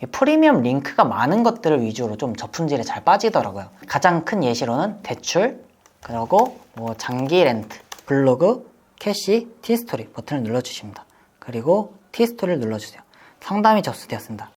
이 프리미엄 링크가 많은 것들을 위주로 좀 저품질에 잘 빠지더라고요. 가장 큰 예시로는 대출, 그리고 뭐 장기 렌트, 블로그, 캐시, 티스토리 버튼을 눌러주십니다. 그리고 티스토리를 눌러주세요. 상담이 접수되었습니다.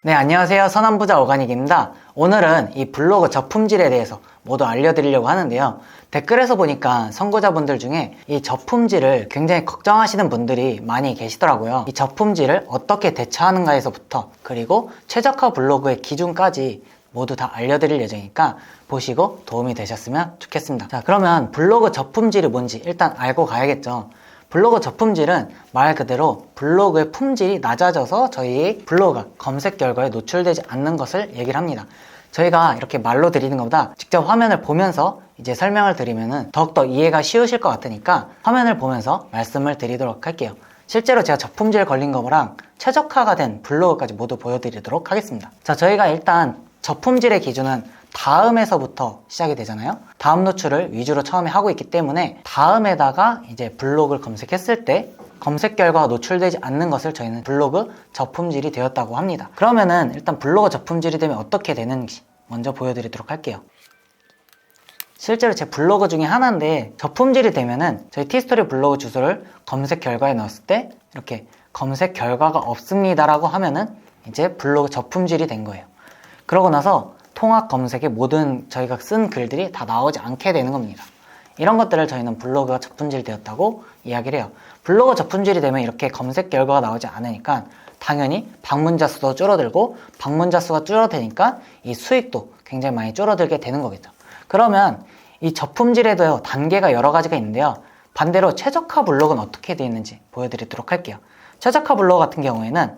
네, 안녕하세요. 선한부자 오가닉입니다. 오늘은 이 블로그 저품질에 대해서 모두 알려드리려고 하는데요. 댓글에서 보니까 선고자분들 중에 이 저품질을 굉장히 걱정하시는 분들이 많이 계시더라고요. 이 저품질을 어떻게 대처하는가에서부터 그리고 최적화 블로그의 기준까지 모두 다 알려드릴 예정이니까 보시고 도움이 되셨으면 좋겠습니다. 자, 그러면 블로그 저품질이 뭔지 일단 알고 가야겠죠. 블로그 저품질은 말 그대로 블로그의 품질이 낮아져서 저희 블로그가 검색 결과에 노출되지 않는 것을 얘기를 합니다. 저희가 이렇게 말로 드리는 것보다 직접 화면을 보면서 이제 설명을 드리면은 더욱더 이해가 쉬우실 것 같으니까 화면을 보면서 말씀을 드리도록 할게요. 실제로 제가 저품질 걸린 거랑 최적화가 된 블로그까지 모두 보여드리도록 하겠습니다. 자, 저희가 일단 저품질의 기준은 다음에서부터 시작이 되잖아요. 다음 노출을 위주로 처음에 하고 있기 때문에 다음에다가 이제 블로그를 검색했을 때 검색 결과가 노출되지 않는 것을 저희는 블로그 저품질이 되었다고 합니다. 그러면은 일단 블로그 저품질이 되면 어떻게 되는지 먼저 보여드리도록 할게요. 실제로 제 블로그 중에 하나인데 저품질이 되면은 저희 티스토리 블로그 주소를 검색 결과에 넣었을 때 이렇게 검색 결과가 없습니다라고 하면은 이제 블로그 저품질이 된 거예요. 그러고 나서 통합 검색에 모든 저희가 쓴 글들이 다 나오지 않게 되는 겁니다. 이런 것들을 저희는 블로그가 저품질 되었다고 이야기를 해요. 블로그 저품질이 되면 이렇게 검색 결과가 나오지 않으니까 당연히 방문자 수도 줄어들고 방문자 수가 줄어드니까 이 수익도 굉장히 많이 줄어들게 되는 거겠죠. 그러면 이 저품질에도 단계가 여러 가지가 있는데요. 반대로 최적화 블로그는 어떻게 되어 있는지 보여드리도록 할게요. 최적화 블로그 같은 경우에는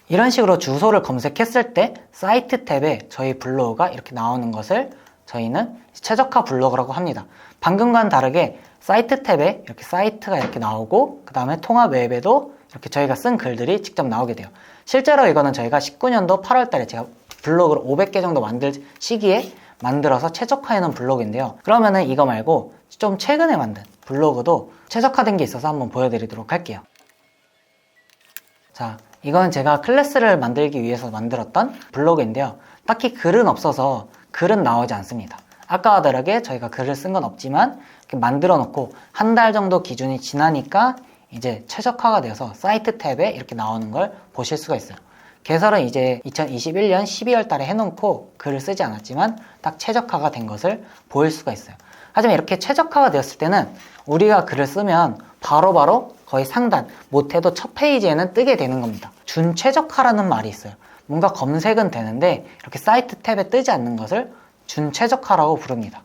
이런 식으로 주소를 검색했을 때 사이트 탭에 저희 블로그가 이렇게 나오는 것을 저희는 최적화 블로그라고 합니다. 방금과는 다르게 사이트 탭에 이렇게 사이트가 이렇게 나오고 그 다음에 통합 웹에도 이렇게 저희가 쓴 글들이 직접 나오게 돼요. 실제로 이거는 저희가 19년도 8월 달에 제가 블로그를 500개 정도 만들 시기에 만들어서 최적화해 놓은 블로그인데요. 그러면은 이거 말고 좀 최근에 만든 블로그도 최적화된 게 있어서 한번 보여드리도록 할게요. 자, 이건 제가 클래스를 만들기 위해서 만들었던 블로그인데요. 딱히 글은 없어서 글은 나오지 않습니다. 아까와 다르게 저희가 글을 쓴 건 없지만 이렇게 만들어 놓고 한 달 정도 기준이 지나니까 이제 최적화가 되어서 사이트 탭에 이렇게 나오는 걸 보실 수가 있어요. 개설은 이제 2021년 12월 달에 해놓고 글을 쓰지 않았지만 딱 최적화가 된 것을 보일 수가 있어요. 하지만 이렇게 최적화가 되었을 때는 우리가 글을 쓰면 바로바로 거의 상단, 못해도 첫 페이지에는 뜨게 되는 겁니다. 준최적화라는 말이 있어요. 뭔가 검색은 되는데 이렇게 사이트 탭에 뜨지 않는 것을 준최적화라고 부릅니다.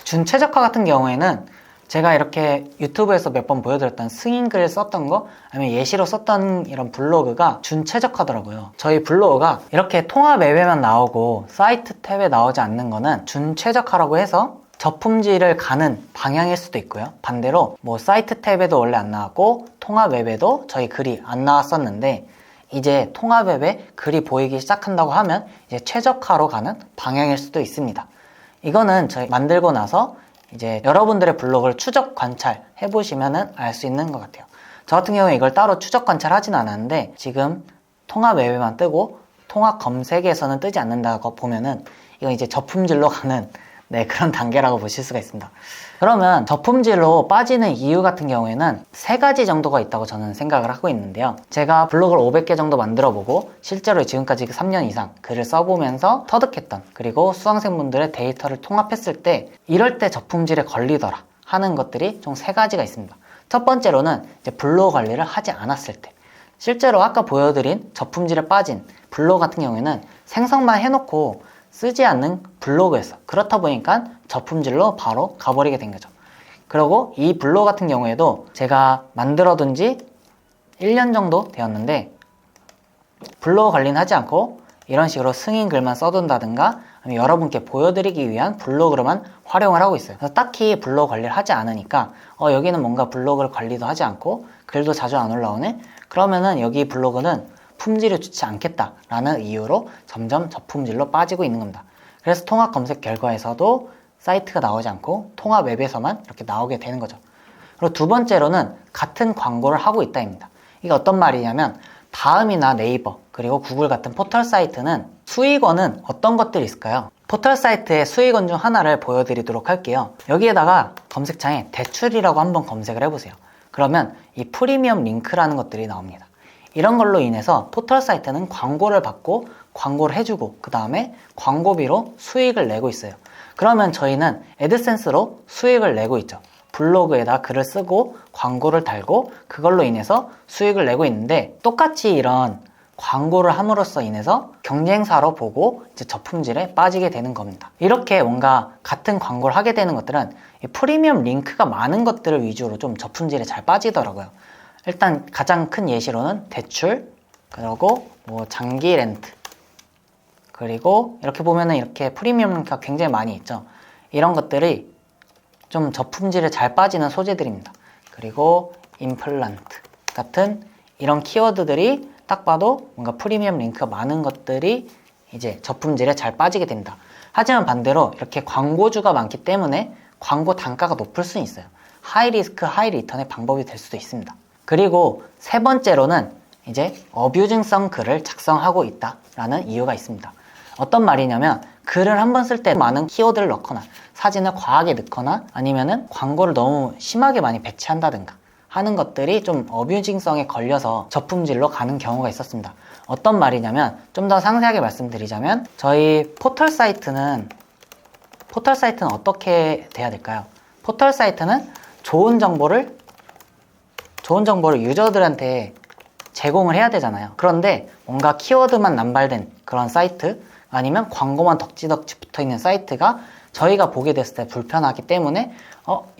준최적화 같은 경우에는 제가 이렇게 유튜브에서 몇 번 보여드렸던 승인글 썼던 거 아니면 예시로 썼던 이런 블로그가 준최적화더라고요. 저희 블로그가 이렇게 통합 웹에만 나오고 사이트 탭에 나오지 않는 거는 준최적화라고 해서 저품질을 가는 방향일 수도 있고요. 반대로 뭐 사이트 탭에도 원래 안 나왔고 통합 웹에도 저희 글이 안 나왔었는데 이제 통합 웹에 글이 보이기 시작한다고 하면 이제 최적화로 가는 방향일 수도 있습니다. 이거는 저희 만들고 나서 이제 여러분들의 블로그를 추적 관찰 해보시면 알 수 있는 것 같아요. 저 같은 경우에 이걸 따로 추적 관찰하진 않았는데 지금 통합 웹에만 뜨고 통합 검색에서는 뜨지 않는다고 보면은 이건 이제 저품질로 가는 그런 단계라고 보실 수가 있습니다. 그러면 저품질로 빠지는 이유 같은 경우에는 세 가지 정도가 있다고 저는 생각을 하고 있는데요. 제가 블로그를 500개 정도 만들어보고 실제로 지금까지 3년 이상 글을 써보면서 터득했던 그리고 수강생분들의 데이터를 통합했을 때 이럴 때 저품질에 걸리더라 하는 것들이 총 세 가지가 있습니다. 첫 번째로는 이제 블로그 관리를 하지 않았을 때 실제로 아까 보여드린 저품질에 빠진 블로그 같은 경우에는 생성만 해놓고 쓰지 않는 블로그였어. 그렇다 보니까 저품질로 바로 가버리게 된 거죠. 그리고 이 블로그 같은 경우에도 제가 만들어둔 지 1년 정도 되었는데 블로그 관리는 하지 않고 이런 식으로 승인 글만 써둔다든가 아니면 여러분께 보여드리기 위한 블로그로만 활용을 하고 있어요. 그래서 딱히 블로그 관리를 하지 않으니까 여기는 뭔가 블로그를 관리도 하지 않고 글도 자주 안 올라오네? 그러면은 여기 블로그는 품질이 좋지 않겠다라는 이유로 점점 저품질로 빠지고 있는 겁니다. 그래서 통합 검색 결과에서도 사이트가 나오지 않고 통합 웹에서만 이렇게 나오게 되는 거죠. 그리고 두 번째로는 같은 광고를 하고 있다입니다. 이게 어떤 말이냐면 다음이나 네이버 그리고 구글 같은 포털 사이트는 수익원은 어떤 것들이 있을까요? 포털 사이트의 수익원 중 하나를 보여드리도록 할게요. 여기에다가 검색창에 대출이라고 한번 검색을 해보세요. 그러면 이 프리미엄 링크라는 것들이 나옵니다. 이런 걸로 인해서 포털 사이트는 광고를 받고 광고를 해주고 그 다음에 광고비로 수익을 내고 있어요. 그러면 저희는 애드센스로 수익을 내고 있죠. 블로그에다 글을 쓰고 광고를 달고 그걸로 인해서 수익을 내고 있는데, 똑같이 이런 광고를 함으로써 인해서 경쟁사로 보고 이제 저품질에 빠지게 되는 겁니다. 이렇게 뭔가 같은 광고를 하게 되는 것들은 이 프리미엄 링크가 많은 것들을 위주로 좀 저품질에 잘 빠지더라고요. 일단 가장 큰 예시로는 대출, 그리고 뭐 장기 렌트, 그리고 이렇게 보면은 이렇게 프리미엄 링크가 굉장히 많이 있죠. 이런 것들이 좀 저품질에 잘 빠지는 소재들입니다. 그리고 임플란트 같은 이런 키워드들이 딱 봐도 뭔가 프리미엄 링크가 많은 것들이 이제 저품질에 잘 빠지게 됩니다. 하지만 반대로 이렇게 광고주가 많기 때문에 광고 단가가 높을 수는 있어요. 하이 리스크 하이 리턴의 방법이 될 수도 있습니다. 그리고 세 번째로는 이제 어뷰징성 글을 작성하고 있다라는 이유가 있습니다. 어떤 말이냐면, 글을 한번 쓸 때 많은 키워드를 넣거나 사진을 과하게 넣거나 아니면은 광고를 너무 심하게 많이 배치한다든가 하는 것들이 좀 어뷰징성에 걸려서 저품질로 가는 경우가 있었습니다. 어떤 말이냐면, 좀 더 상세하게 말씀드리자면, 저희 포털 사이트는 어떻게 돼야 될까요? 포털 사이트는 좋은 정보를 유저들한테 제공을 해야 되잖아요. 그런데 뭔가 키워드만 남발된 그런 사이트, 아니면 광고만 덕지덕지 붙어있는 사이트가 저희가 보게 됐을 때 불편하기 때문에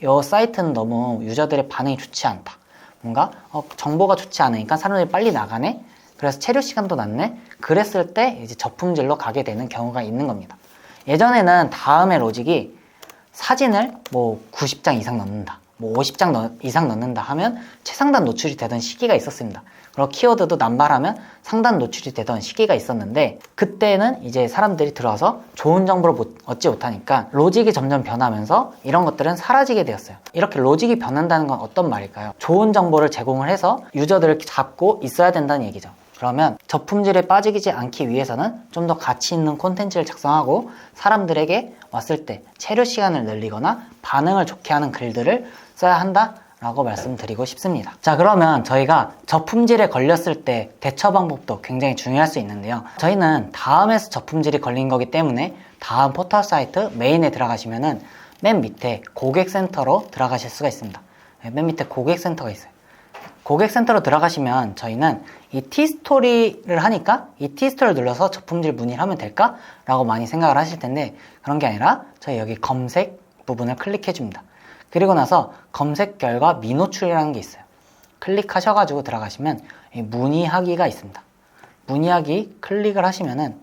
이 사이트는 너무 유저들의 반응이 좋지 않다. 뭔가 정보가 좋지 않으니까 사람들이 빨리 나가네? 그래서 체류 시간도 낮네? 그랬을 때 이제 저품질로 가게 되는 경우가 있는 겁니다. 예전에는 다음의 로직이 사진을 뭐 90장 이상 넣는다, 뭐 50장 이상 넣는다 하면 최상단 노출이 되던 시기가 있었습니다. 그리고 키워드도 남발하면 상단 노출이 되던 시기가 있었는데, 그때는 이제 사람들이 들어와서 좋은 정보를 얻지 못하니까 로직이 점점 변하면서 이런 것들은 사라지게 되었어요. 이렇게 로직이 변한다는 건 어떤 말일까요? 좋은 정보를 제공을 해서 유저들을 잡고 있어야 된다는 얘기죠. 그러면 저품질에 빠지지 않기 위해서는 좀 더 가치 있는 콘텐츠를 작성하고 사람들에게 왔을 때 체류 시간을 늘리거나 반응을 좋게 하는 글들을 써야 한다 라고 말씀드리고 싶습니다. 자, 그러면 저희가 저품질에 걸렸을 때 대처 방법도 굉장히 중요할 수 있는데요. 저희는 다음에서 저품질이 걸린 거기 때문에 다음 포털 사이트 메인에 들어가시면은 맨 밑에 고객센터로 들어가실 수가 있습니다. 맨 밑에 고객센터가 있어요. 고객센터로 들어가시면 저희는 이 T스토리를 하니까 이 T스토리를 눌러서 저품질 문의를 하면 될까? 라고 많이 생각을 하실 텐데, 그런 게 아니라 저희 여기 검색 부분을 클릭해 줍니다. 그리고 나서 검색 결과 미노출이라는 게 있어요. 클릭하셔가지고 들어가시면 이 문의하기가 있습니다. 문의하기 클릭을 하시면은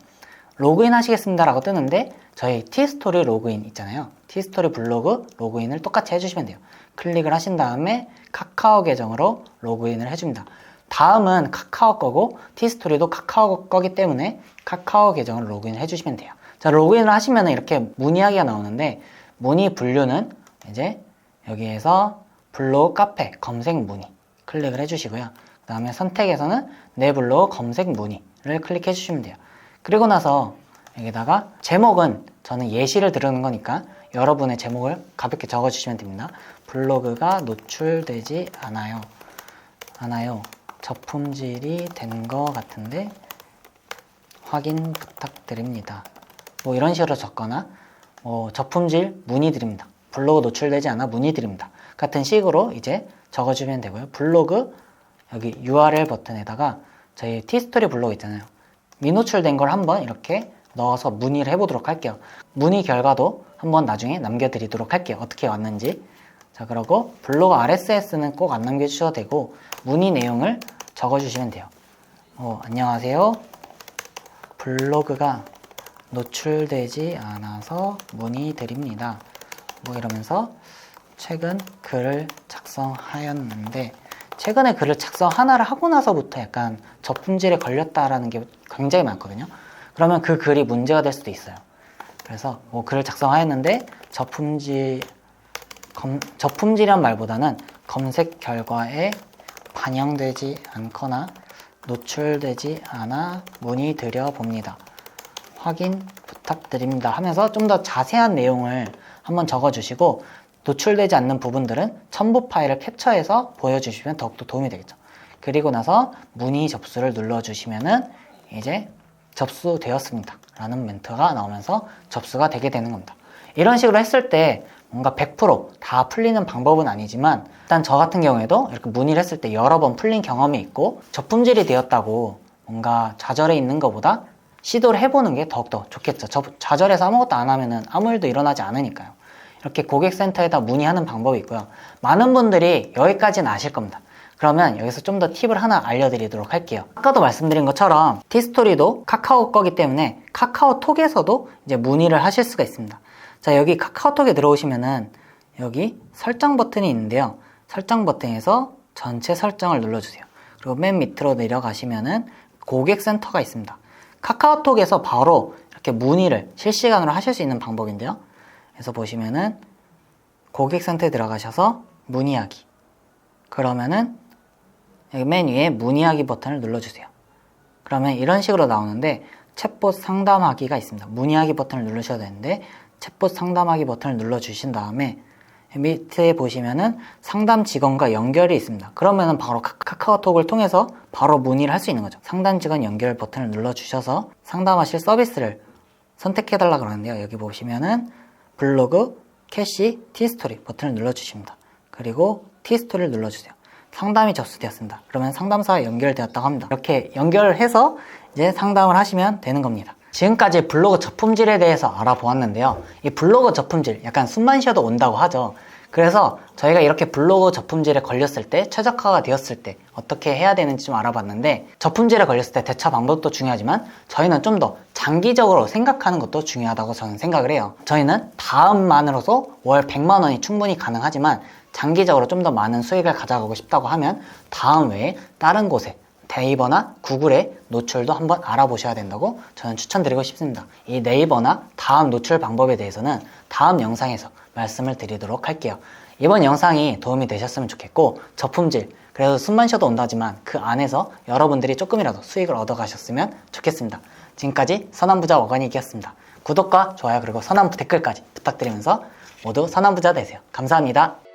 로그인 하시겠습니다 라고 뜨는데, 저희 T스토리 로그인 있잖아요. T스토리 블로그 로그인을 똑같이 해주시면 돼요. 클릭을 하신 다음에 카카오 계정으로 로그인을 해줍니다. 다음은 카카오 거고 T스토리도 카카오 거기 때문에 카카오 계정을 로그인 해주시면 돼요. 자, 로그인을 하시면 이렇게 문의하기가 나오는데, 문의 분류는 이제 여기에서 블로그 카페 검색 문의 클릭을 해주시고요. 그 다음에 선택에서는 내 블로그 검색 문의를 클릭해 주시면 돼요. 그리고 나서 여기다가 제목은 저는 예시를 들으는 거니까 여러분의 제목을 가볍게 적어주시면 됩니다. 블로그가 노출되지 않아요. 저품질이 된 것 같은데 확인 부탁드립니다. 뭐 이런 식으로 적거나 저품질 문의드립니다. 블로그 노출되지 않아 문의드립니다. 같은 식으로 이제 적어주면 되고요. 블로그 여기 URL 버튼에다가 저희 T스토리 블로그 있잖아요. 미노출된 걸 한번 이렇게 넣어서 문의를 해보도록 할게요. 문의 결과도 한번 나중에 남겨드리도록 할게요. 어떻게 왔는지. 자, 그리고 블로그 RSS는 꼭 안 남겨주셔도 되고 문의 내용을 적어주시면 돼요. 안녕하세요. 블로그가 노출되지 않아서 문의드립니다. 뭐 이러면서 최근 글을 작성하였는데, 최근에 글을 작성 하나를 하고 나서부터 약간 저품질에 걸렸다라는 게 굉장히 많거든요. 그러면 그 글이 문제가 될 수도 있어요. 그래서 뭐 글을 작성하였는데 저품질이란 말보다는 검색 결과에 반영되지 않거나 노출되지 않아 문의드려 봅니다. 확인 부탁드립니다 하면서 좀 더 자세한 내용을 한번 적어주시고, 노출되지 않는 부분들은 첨부 파일을 캡처해서 보여주시면 더욱더 도움이 되겠죠. 그리고 나서 문의 접수를 눌러주시면은 이제 접수되었습니다 라는 멘트가 나오면서 접수가 되게 되는 겁니다. 이런 식으로 했을 때 뭔가 100% 풀리는 방법은 아니지만, 일단 저 같은 경우에도 이렇게 문의를 했을 때 여러 번 풀린 경험이 있고, 저품질이 되었다고 뭔가 좌절해 있는 것보다 시도를 해보는 게 더욱더 좋겠죠. 좌절해서 아무것도 안 하면은 아무 일도 일어나지 않으니까요. 이렇게 고객센터에다 문의하는 방법이 있고요. 많은 분들이 여기까지는 아실 겁니다. 그러면 여기서 좀 더 팁을 하나 알려드리도록 할게요. 아까도 말씀드린 것처럼 티스토리도 카카오 거기 때문에 카카오톡에서도 이제 문의를 하실 수가 있습니다. 자, 여기 카카오톡에 들어오시면은 여기 설정 버튼이 있는데요. 설정 버튼에서 전체 설정을 눌러주세요. 그리고 맨 밑으로 내려가시면은 고객센터가 있습니다. 카카오톡에서 바로 이렇게 문의를 실시간으로 하실 수 있는 방법인데요. 그래서 보시면은 고객센터에 들어가셔서 문의하기. 그러면은 여기 맨 위에 문의하기 버튼을 눌러주세요. 그러면 이런 식으로 나오는데 챗봇 상담하기가 있습니다. 문의하기 버튼을 누르셔야 되는데 챗봇 상담하기 버튼을 눌러주신 다음에 밑에 보시면은 상담 직원과 연결이 있습니다. 그러면은 바로 카카오톡을 통해서 바로 문의를 할 수 있는 거죠. 상담 직원 연결 버튼을 눌러주셔서 상담하실 서비스를 선택해달라 그러는데요. 여기 보시면은 블로그, 캐시, 티스토리 버튼을 눌러주십니다. 그리고 티스토리를 눌러주세요. 상담이 접수되었습니다. 그러면 상담사와 연결되었다고 합니다. 이렇게 연결해서 이제 상담을 하시면 되는 겁니다. 지금까지 블로그 저품질에 대해서 알아보았는데요. 이 블로그 저품질, 약간 숨만 쉬어도 온다고 하죠. 그래서 저희가 이렇게 블로그 저품질에 걸렸을 때, 최적화가 되었을 때 어떻게 해야 되는지 좀 알아봤는데, 저품질에 걸렸을 때 대처 방법도 중요하지만 저희는 좀 더 장기적으로 생각하는 것도 중요하다고 저는 생각을 해요. 저희는 다음만으로도 월 100만 원이 충분히 가능하지만 장기적으로 좀 더 많은 수익을 가져가고 싶다고 하면 다음 외에 다른 곳에 네이버나 구글의 노출도 한번 알아보셔야 된다고 저는 추천드리고 싶습니다. 이 네이버나 다음 노출 방법에 대해서는 다음 영상에서 말씀을 드리도록 할게요. 이번 영상이 도움이 되셨으면 좋겠고, 저품질, 그래도 숨만 쉬어도 온다지만 그 안에서 여러분들이 조금이라도 수익을 얻어가셨으면 좋겠습니다. 지금까지 선한부자 워가닉이었습니다. 구독과 좋아요 그리고 선한 댓글까지 부탁드리면서 모두 선한 부자 되세요. 감사합니다.